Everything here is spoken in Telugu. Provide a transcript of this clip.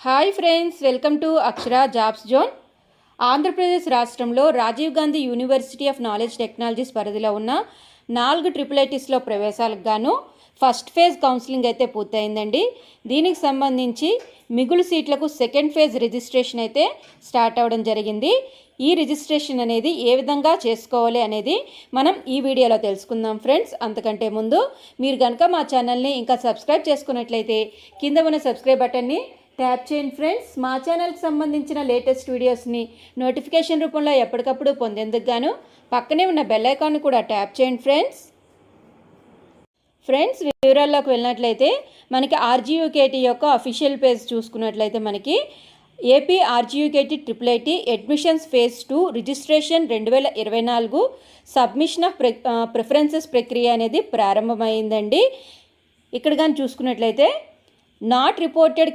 Hi friends, welcome to Akshara jobs zone. Andhra Pradesh రాష్ట్రంలో Rajiv Gandhi university of knowledge technologies పరిధిలో ఉన్న 4 ట్రిపుల్ ప్రవేశాలకు గాను ఫస్ట్ ఫేజ్ కౌన్సిలింగ్ అయితే పూర్తయిందండి. దీనికి సంబంధించి మిగులు సీట్లకు సెకండ్ ఫేజ్ రిజిస్ట్రేషన్ అయితే స్టార్ట్ అవ్వడం జరిగింది. ఈ రిజిస్ట్రేషన్ అనేది ఏ విధంగా చేసుకోవాలి అనేది మనం ఈ వీడియోలో తెలుసుకుందాం ఫ్రెండ్స్. అంతకంటే ముందు మీరు కనుక మా ఛానల్ని ఇంకా సబ్స్క్రైబ్ చేసుకున్నట్లయితే కింద ఉన్న సబ్స్క్రైబ్ బటన్ని ట్యాప్ చేయండి ఫ్రెండ్స్. మా ఛానల్కి సంబంధించిన లేటెస్ట్ వీడియోస్ని నోటిఫికేషన్ రూపంలో ఎప్పటికప్పుడు పొందేందుకు గాను పక్కనే ఉన్న బెల్ ఐకాన్ని కూడా ట్యాప్ చేయండి ఫ్రెండ్స్. వివరాల్లోకి వెళ్ళినట్లయితే మనకి ఆర్జీయూకేటీ యొక్క అఫీషియల్ పేజ్ చూసుకున్నట్లయితే మనకి AP RGUKT triple admissions phase 2 registration 2024 submission of preferences ప్రక్రియ అనేది ప్రారంభమైందండి. ఇక్కడ కానీ చూసుకున్నట్లయితే నాట్ రిపోర్టెడ్